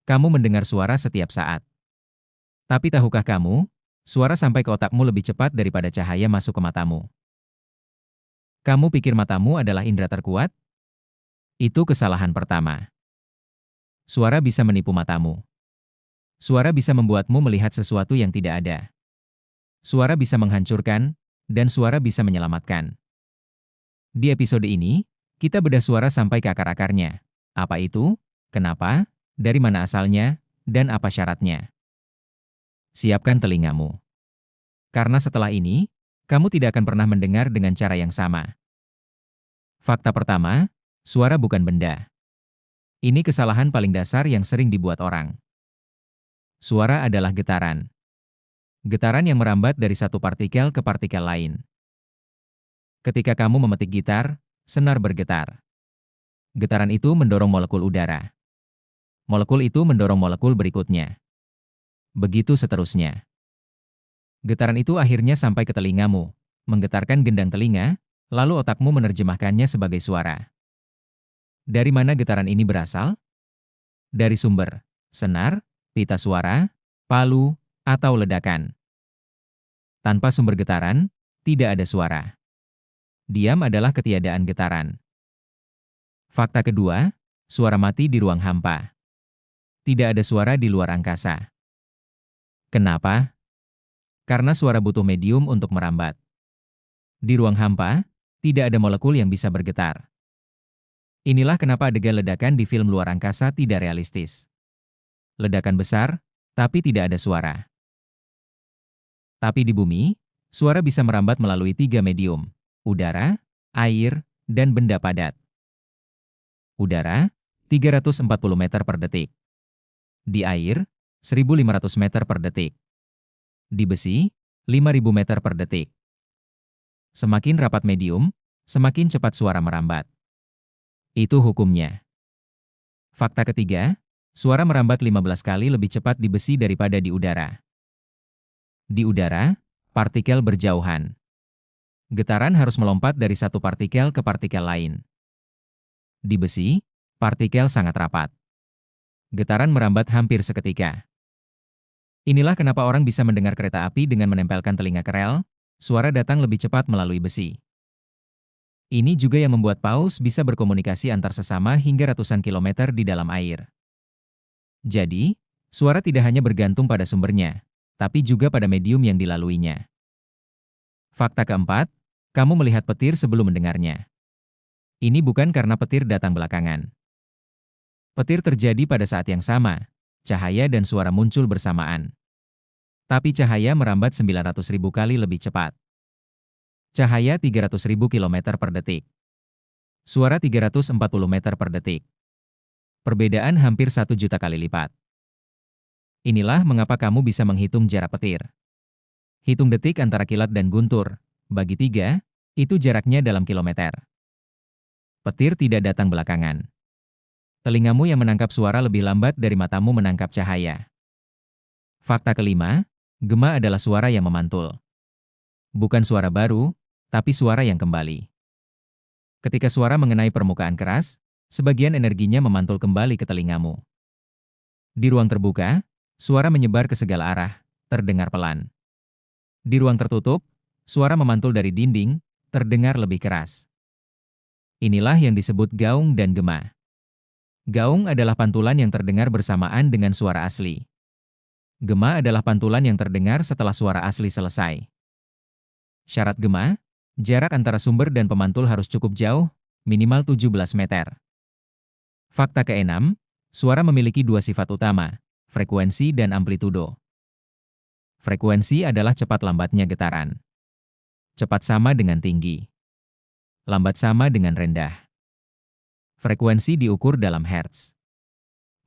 Kamu mendengar suara setiap saat. Tapi tahukah kamu, suara sampai ke otakmu lebih cepat daripada cahaya masuk ke matamu. Kamu pikir matamu adalah indera terkuat? Itu kesalahan pertama. Suara bisa menipu matamu. Suara bisa membuatmu melihat sesuatu yang tidak ada. Suara bisa menghancurkan, dan suara bisa menyelamatkan. Di episode ini, kita bedah suara sampai ke akar-akarnya. Apa itu? Kenapa? Dari mana asalnya? Dan apa syaratnya? Siapkan telingamu. Karena setelah ini, kamu tidak akan pernah mendengar dengan cara yang sama. Fakta pertama, suara bukan benda. Ini kesalahan paling dasar yang sering dibuat orang. Suara adalah getaran. Getaran yang merambat dari satu partikel ke partikel lain. Ketika kamu memetik gitar, senar bergetar. Getaran itu mendorong molekul udara. Molekul itu mendorong molekul berikutnya. Begitu seterusnya. Getaran itu akhirnya sampai ke telingamu, menggetarkan gendang telinga, lalu otakmu menerjemahkannya sebagai suara. Dari mana getaran ini berasal? Dari sumber, senar, pita suara, palu, atau ledakan. Tanpa sumber getaran, tidak ada suara. Diam adalah ketiadaan getaran. Fakta kedua, suara mati di ruang hampa. Tidak ada suara di luar angkasa. Kenapa? Karena suara butuh medium untuk merambat. Di ruang hampa, tidak ada molekul yang bisa bergetar. Inilah kenapa adegan ledakan di film luar angkasa tidak realistis. Ledakan besar, tapi tidak ada suara. Tapi di bumi, suara bisa merambat melalui 3 medium: udara, air, dan benda padat. Udara, 340 meter per detik. Di air, 1.500 meter per detik. Di besi, 5.000 meter per detik. Semakin rapat medium, semakin cepat suara merambat. Itu hukumnya. Fakta ketiga, suara merambat 15 kali lebih cepat di besi daripada di udara. Di udara, partikel berjauhan. Getaran harus melompat dari satu partikel ke partikel lain. Di besi, partikel sangat rapat. Getaran merambat hampir seketika. Inilah kenapa orang bisa mendengar kereta api dengan menempelkan telinga ke rel, suara datang lebih cepat melalui besi. Ini juga yang membuat paus bisa berkomunikasi antar sesama hingga ratusan kilometer di dalam air. Jadi, suara tidak hanya bergantung pada sumbernya, tapi juga pada medium yang dilaluinya. Fakta keempat, kamu melihat petir sebelum mendengarnya. Ini bukan karena petir datang belakangan. Petir terjadi pada saat yang sama, cahaya dan suara muncul bersamaan. Tapi cahaya merambat 900.000 kali lebih cepat. Cahaya 300.000 km per detik. Suara 340 meter per detik. Perbedaan hampir 1 juta kali lipat. Inilah mengapa kamu bisa menghitung jarak petir. Hitung detik antara kilat dan guntur, bagi 3, itu jaraknya dalam kilometer. Petir tidak datang belakangan. Telingamu yang menangkap suara lebih lambat dari matamu menangkap cahaya. Fakta kelima, gema adalah suara yang memantul. Bukan suara baru, tapi suara yang kembali. Ketika suara mengenai permukaan keras, sebagian energinya memantul kembali ke telingamu. Di ruang terbuka, suara menyebar ke segala arah, terdengar pelan. Di ruang tertutup, suara memantul dari dinding, terdengar lebih keras. Inilah yang disebut gaung dan gema. Gaung adalah pantulan yang terdengar bersamaan dengan suara asli. Gema adalah pantulan yang terdengar setelah suara asli selesai. Syarat gema, jarak antara sumber dan pemantul harus cukup jauh, minimal 17 meter. Fakta keenam, suara memiliki 2 sifat utama, frekuensi dan amplitudo. Frekuensi adalah cepat lambatnya getaran. Cepat sama dengan tinggi. Lambat sama dengan rendah. Frekuensi diukur dalam hertz.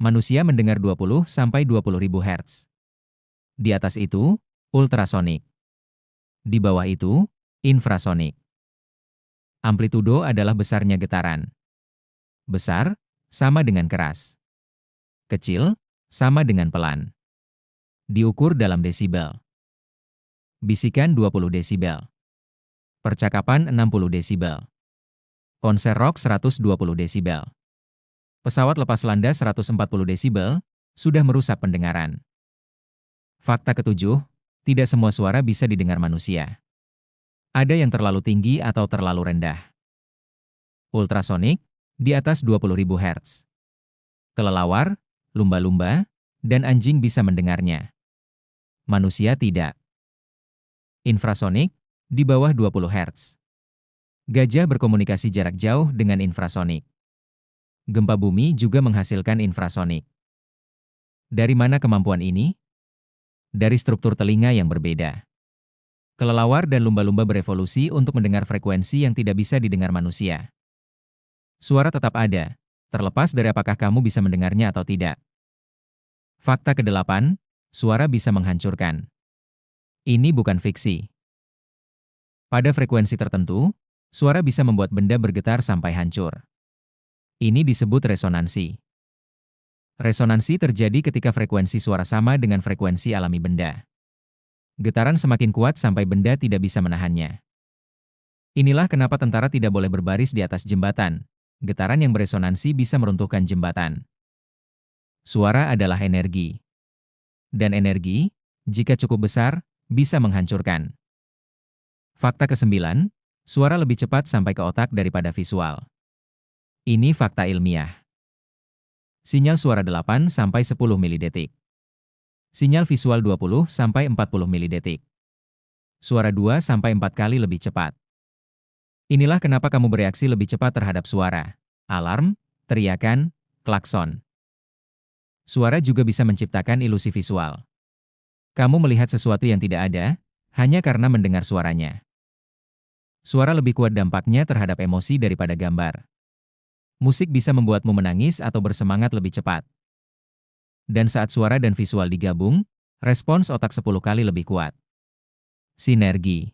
Manusia mendengar 20 sampai 20.000 hertz. Di atas itu, ultrasonik. Di bawah itu, infrasonik. Amplitudo adalah besarnya getaran. Besar, sama dengan keras. Kecil, sama dengan pelan. Diukur dalam desibel. Bisikan 20 desibel. Percakapan 60 desibel. Konser rock 120 desibel. Pesawat lepas landas 140 desibel, sudah merusak pendengaran. Fakta ketujuh, tidak semua suara bisa didengar manusia. Ada yang terlalu tinggi atau terlalu rendah. Ultrasonik, di atas 20.000 Hz. Kelelawar, lumba-lumba, dan anjing bisa mendengarnya. Manusia tidak. Infrasonik, di bawah 20 Hz. Gajah berkomunikasi jarak jauh dengan infrasonik. Gempa bumi juga menghasilkan infrasonik. Dari mana kemampuan ini? Dari struktur telinga yang berbeda. Kelelawar dan lumba-lumba berevolusi untuk mendengar frekuensi yang tidak bisa didengar manusia. Suara tetap ada, terlepas dari apakah kamu bisa mendengarnya atau tidak. Fakta ke-8, suara bisa menghancurkan. Ini bukan fiksi. Pada frekuensi tertentu, suara bisa membuat benda bergetar sampai hancur. Ini disebut resonansi. Resonansi terjadi ketika frekuensi suara sama dengan frekuensi alami benda. Getaran semakin kuat sampai benda tidak bisa menahannya. Inilah kenapa tentara tidak boleh berbaris di atas jembatan. Getaran yang beresonansi bisa meruntuhkan jembatan. Suara adalah energi. Dan energi, jika cukup besar, bisa menghancurkan. Fakta ke-9, suara lebih cepat sampai ke otak daripada visual. Ini fakta ilmiah. Sinyal suara 8 sampai 10 milidetik. Sinyal visual 20 sampai 40 milidetik. Suara 2 sampai 4 kali lebih cepat. Inilah kenapa kamu bereaksi lebih cepat terhadap suara, alarm, teriakan, klakson. Suara juga bisa menciptakan ilusi visual. Kamu melihat sesuatu yang tidak ada, hanya karena mendengar suaranya. Suara lebih kuat dampaknya terhadap emosi daripada gambar. Musik bisa membuatmu menangis atau bersemangat lebih cepat. Dan saat suara dan visual digabung, respons otak 10 kali lebih kuat. Sinergi.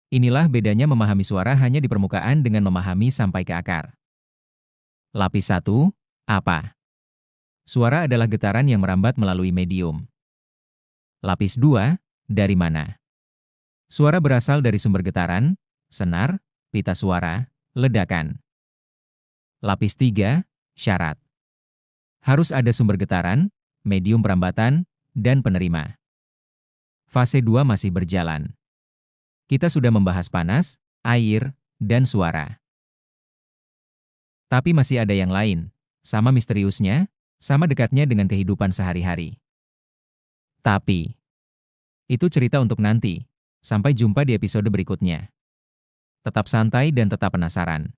Inilah bedanya memahami suara hanya di permukaan dengan memahami sampai ke akar. Lapis 1, apa? Suara adalah getaran yang merambat melalui medium. Lapis 2, dari mana? Suara berasal dari sumber getaran, senar, pita suara, ledakan. Lapis 3, syarat. Harus ada sumber getaran, medium perambatan, dan penerima. Fase 2 masih berjalan. Kita sudah membahas panas, air, dan suara. Tapi masih ada yang lain, sama misteriusnya, sama dekatnya dengan kehidupan sehari-hari. Tapi, itu cerita untuk nanti. Sampai jumpa di episode berikutnya. Tetap santai dan tetap penasaran.